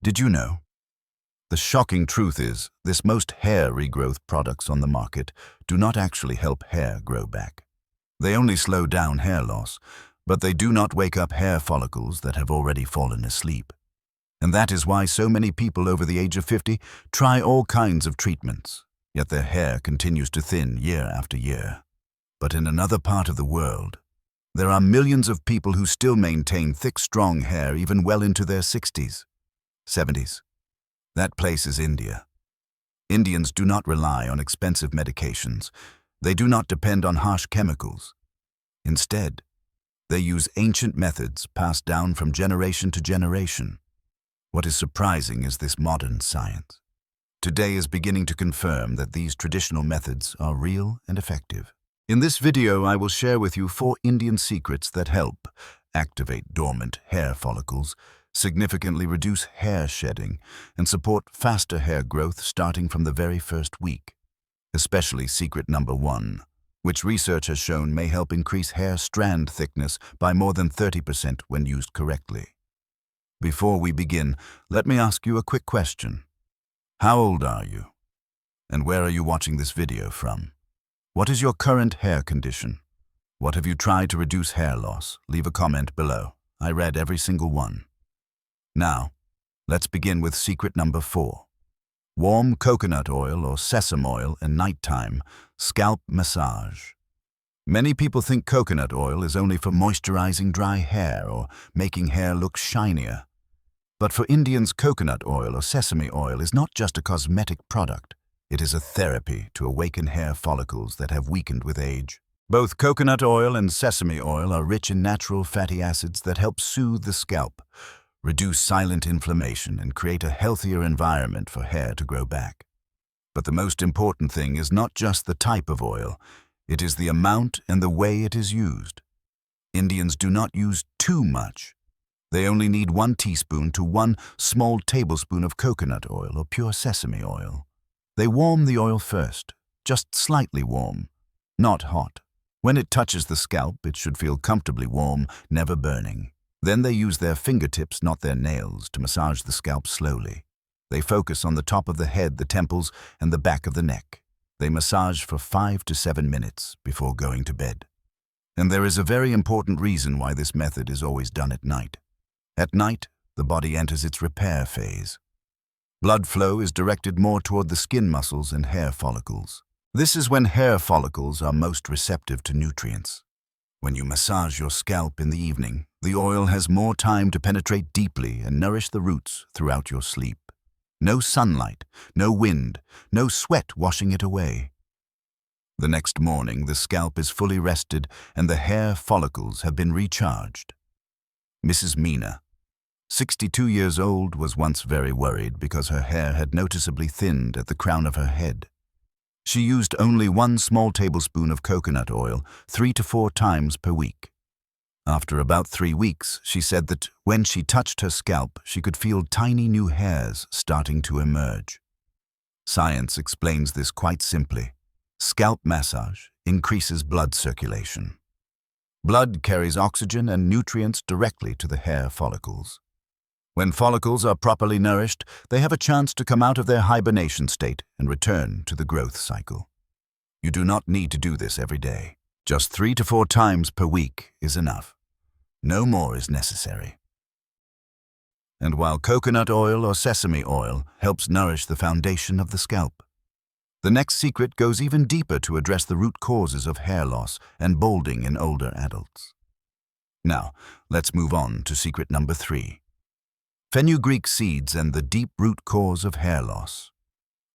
Did you know? The shocking truth is, this most hair regrowth products on the market do not actually help hair grow back. They only slow down hair loss, but they do not wake up hair follicles that have already fallen asleep. And that is why so many people over the age of 50 try all kinds of treatments, yet their hair continues to thin year after year. But in another part of the world, there are millions of people who still maintain thick, strong hair even well into their 60s, 70s. That place is India. Indians do not rely on expensive medications. They do not depend on harsh chemicals. Instead, they use ancient methods passed down from generation to generation. What is surprising is this modern science. Today is beginning to confirm that these traditional methods are real and effective. In this video, I will share with you 4 Indian secrets that help activate dormant hair follicles, significantly reduce hair shedding, and support faster hair growth starting from the very first week. Especially secret number 1, which research has shown may help increase hair strand thickness by more than 30% when used correctly. Before we begin, let me ask you a quick question. How old are you? And where are you watching this video from? What is your current hair condition? What have you tried to reduce hair loss? Leave a comment below. I read every single one. Now, let's begin with secret number 4. Warm coconut oil or sesame oil at nighttime, scalp massage. Many people think coconut oil is only for moisturizing dry hair or making hair look shinier. But for Indians, coconut oil or sesame oil is not just a cosmetic product. It is a therapy to awaken hair follicles that have weakened with age. Both coconut oil and sesame oil are rich in natural fatty acids that help soothe the scalp, reduce silent inflammation, and create a healthier environment for hair to grow back. But the most important thing is not just the type of oil, it is the amount and the way it is used. Indians do not use too much. They only need 1 teaspoon to 1 small tablespoon of coconut oil or pure sesame oil. They warm the oil first, just slightly warm, not hot. When it touches the scalp, it should feel comfortably warm, never burning. Then they use their fingertips, not their nails, to massage the scalp slowly. They focus on the top of the head, the temples, and the back of the neck. They massage for 5 to 7 minutes before going to bed. And there is a very important reason why this method is always done at night. At night, the body enters its repair phase. Blood flow is directed more toward the skin muscles and hair follicles. This is when hair follicles are most receptive to nutrients. When you massage your scalp in the evening, the oil has more time to penetrate deeply and nourish the roots throughout your sleep. No sunlight, no wind, no sweat washing it away. The next morning, the scalp is fully rested and the hair follicles have been recharged. Mrs. Meena, 62 years old, was once very worried because her hair had noticeably thinned at the crown of her head. She used only 1 small tablespoon of coconut oil 3 to 4 times per week. After about 3 weeks, she said that when she touched her scalp, she could feel tiny new hairs starting to emerge. Science explains this quite simply. Scalp massage increases blood circulation. Blood carries oxygen and nutrients directly to the hair follicles. When follicles are properly nourished, they have a chance to come out of their hibernation state and return to the growth cycle. You do not need to do this every day. Just 3 to 4 times per week is enough. No more is necessary. And while coconut oil or sesame oil helps nourish the foundation of the scalp, the next secret goes even deeper to address the root causes of hair loss and balding in older adults. Now, let's move on to secret number 3. Fenugreek seeds and the deep root cause of hair loss.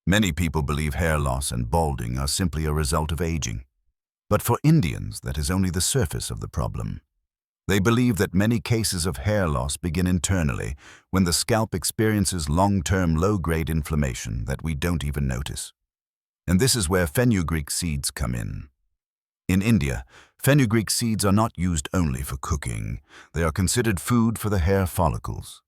Many people believe hair loss and balding are simply a result of aging. But for Indians, that is only the surface of the problem. They believe that many cases of hair loss begin internally when the scalp experiences long-term low-grade inflammation that we don't even notice. And this is where fenugreek seeds come in. In India, fenugreek seeds are not used only for cooking. They are considered food for the hair follicles.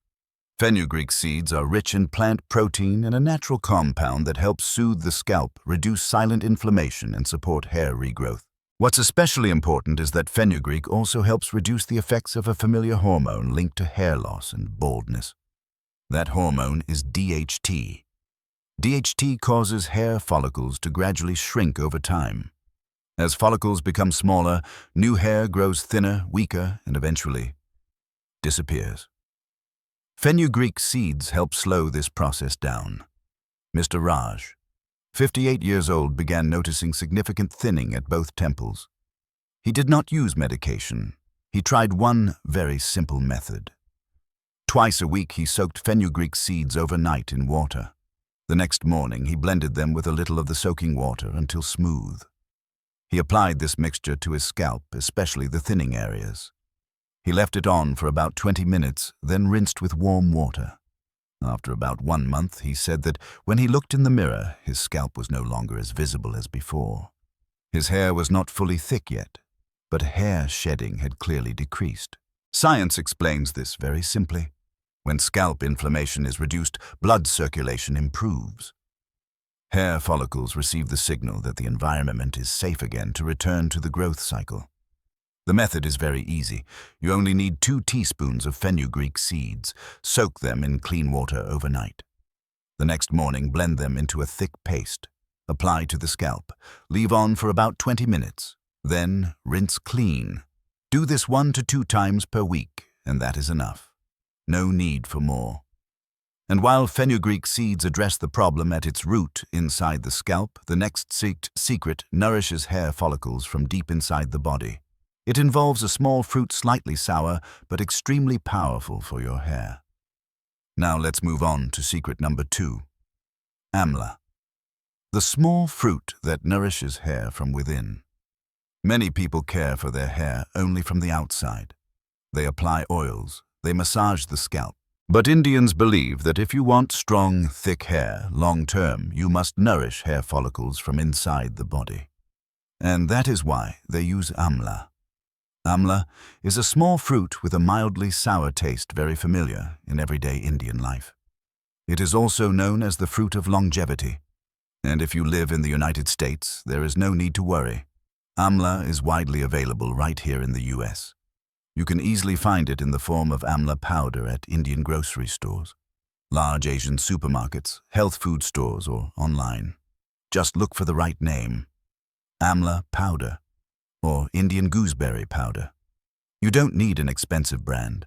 Fenugreek seeds are rich in plant protein and a natural compound that helps soothe the scalp, reduce silent inflammation, and support hair regrowth. What's especially important is that fenugreek also helps reduce the effects of a familiar hormone linked to hair loss and baldness. That hormone is DHT. DHT causes hair follicles to gradually shrink over time. As follicles become smaller, new hair grows thinner, weaker, and eventually disappears. Fenugreek seeds help slow this process down. Mr. Raj, 58 years old, began noticing significant thinning at both temples. He did not use medication. He tried one very simple method. Twice a week, he soaked fenugreek seeds overnight in water. The next morning, he blended them with a little of the soaking water until smooth. He applied this mixture to his scalp, especially the thinning areas. He left it on for about 20 minutes, then rinsed with warm water. After about 1 month, he said that when he looked in the mirror, his scalp was no longer as visible as before. His hair was not fully thick yet, but hair shedding had clearly decreased. Science explains this very simply. When scalp inflammation is reduced, blood circulation improves. Hair follicles receive the signal that the environment is safe again to return to the growth cycle. The method is very easy. You only need 2 teaspoons of fenugreek seeds. Soak them in clean water overnight. The next morning, blend them into a thick paste. Apply to the scalp. Leave on for about 20 minutes. Then rinse clean. Do this 1 to 2 times per week, and that is enough. No need for more. And while fenugreek seeds address the problem at its root inside the scalp, the next secret nourishes hair follicles from deep inside the body. It involves a small fruit, slightly sour, but extremely powerful for your hair. Now let's move on to secret number 2. Amla. The small fruit that nourishes hair from within. Many people care for their hair only from the outside. They apply oils, they massage the scalp. But Indians believe that if you want strong, thick hair long-term, you must nourish hair follicles from inside the body. And that is why they use amla. Amla is a small fruit with a mildly sour taste, very familiar in everyday Indian life. It is also known as the fruit of longevity. And if you live in the United States, there is no need to worry. Amla is widely available right here in the US. You can easily find it in the form of amla powder at Indian grocery stores, large Asian supermarkets, health food stores, or online. Just look for the right name. Amla powder, or Indian gooseberry powder. You don't need an expensive brand.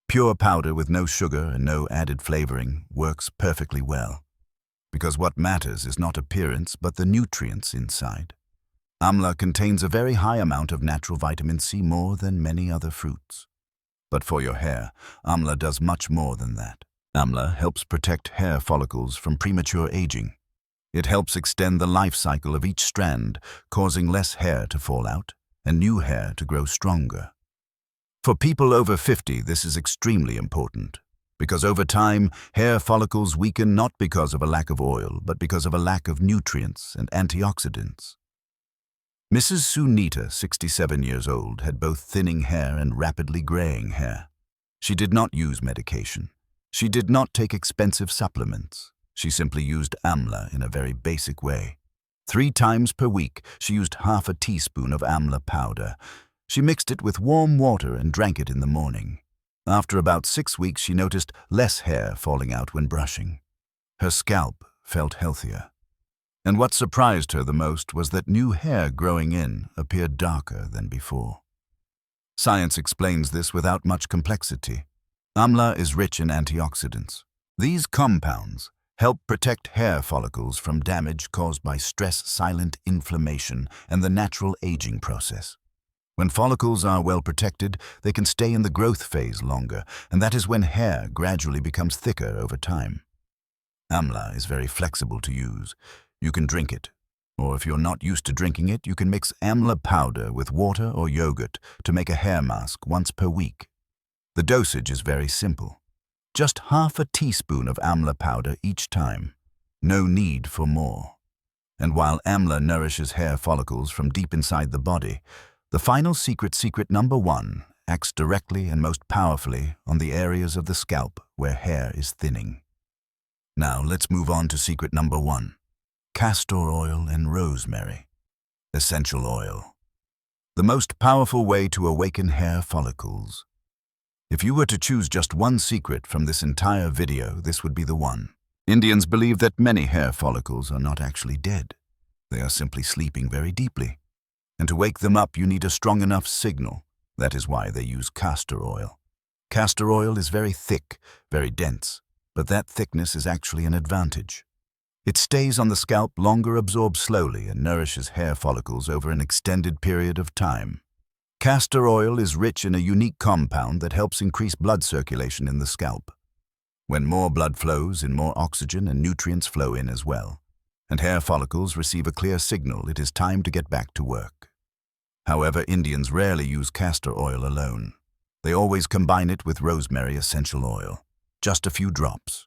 Pure powder with no sugar and no added flavoring works perfectly well. Because what matters is not appearance, but the nutrients inside. Amla contains a very high amount of natural vitamin C, more than many other fruits. But for your hair, amla does much more than that. Amla helps protect hair follicles from premature aging. It helps extend the life cycle of each strand, causing less hair to fall out and new hair to grow stronger. For people over 50, this is extremely important, because over time, hair follicles weaken not because of a lack of oil, but because of a lack of nutrients and antioxidants. Mrs. Sunita, 67 years old, had both thinning hair and rapidly graying hair. She did not use medication. She did not take expensive supplements. She simply used amla in a very basic way. 3 times per week, she used half a teaspoon of amla powder. She mixed it with warm water and drank it in the morning. After about 6 weeks, she noticed less hair falling out when brushing. Her scalp felt healthier. And what surprised her the most was that new hair growing in appeared darker than before. Science explains this without much complexity. Amla is rich in antioxidants. These compounds help protect hair follicles from damage caused by stress, silent inflammation, and the natural aging process. When follicles are well protected, they can stay in the growth phase longer, and that is when hair gradually becomes thicker over time. Amla is very flexible to use. You can drink it, or if you're not used to drinking it, you can mix amla powder with water or yogurt to make a hair mask once per week. The dosage is very simple. Just half a teaspoon of amla powder each time. No need for more. And while amla nourishes hair follicles from deep inside the body, the final secret number 1, acts directly and most powerfully on the areas of the scalp where hair is thinning. Now let's move on to secret number 1. Castor oil and rosemary. Essential oil. The most powerful way to awaken hair follicles. If you were to choose just one secret from this entire video, this would be the one. Indians believe that many hair follicles are not actually dead. They are simply sleeping very deeply. And to wake them up, you need a strong enough signal. That is why they use castor oil. Castor oil is very thick, very dense, but that thickness is actually an advantage. It stays on the scalp longer, absorbs slowly, and nourishes hair follicles over an extended period of time. Castor oil is rich in a unique compound that helps increase blood circulation in the scalp. When more blood flows in, more oxygen and nutrients flow in as well, and hair follicles receive a clear signal it is time to get back to work. However, Indians rarely use castor oil alone. They always combine it with rosemary essential oil, just a few drops.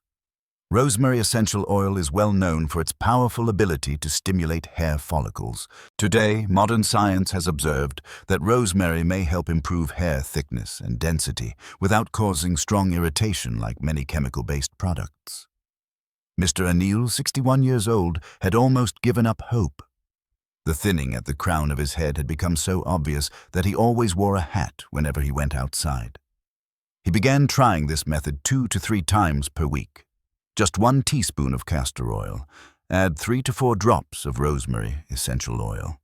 Rosemary essential oil is well known for its powerful ability to stimulate hair follicles. Today, modern science has observed that rosemary may help improve hair thickness and density without causing strong irritation like many chemical-based products. Mr. Anil, 61 years old, had almost given up hope. The thinning at the crown of his head had become so obvious that he always wore a hat whenever he went outside. He began trying this method 2 to 3 times per week. Just 1 teaspoon of castor oil. Add 3 to 4 drops of rosemary essential oil.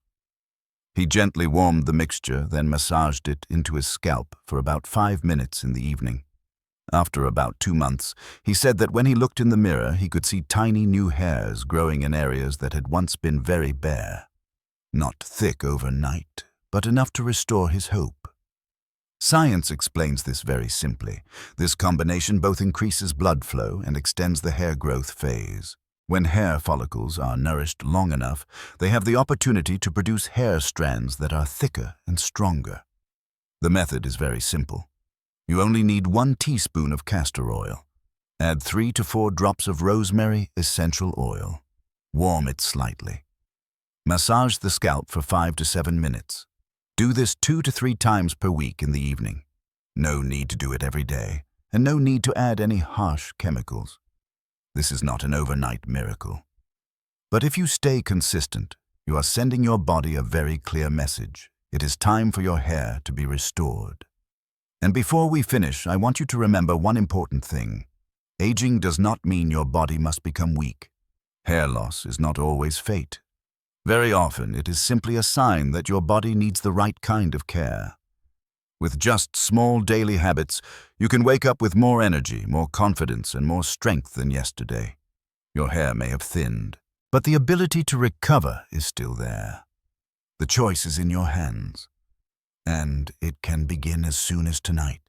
He gently warmed the mixture, then massaged it into his scalp for about 5 minutes in the evening. After about 2 months, he said that when he looked in the mirror, he could see tiny new hairs growing in areas that had once been very bare. Not thick overnight, but enough to restore his hope. Science explains this very simply. This combination both increases blood flow and extends the hair growth phase. When hair follicles are nourished long enough, they have the opportunity to produce hair strands that are thicker and stronger. The method is very simple. You only need 1 teaspoon of castor oil. Add 3 to 4 drops of rosemary essential oil. Warm it slightly. Massage the scalp for 5 to 7 minutes. Do this 2 to 3 times per week in the evening. No need to do it every day, and no need to add any harsh chemicals. This is not an overnight miracle. But if you stay consistent, you are sending your body a very clear message. It is time for your hair to be restored. And before we finish, I want you to remember one important thing. Aging does not mean your body must become weak. Hair loss is not always fate. Very often, it is simply a sign that your body needs the right kind of care. With just small daily habits, you can wake up with more energy, more confidence, and more strength than yesterday. Your hair may have thinned, but the ability to recover is still there. The choice is in your hands, and it can begin as soon as tonight.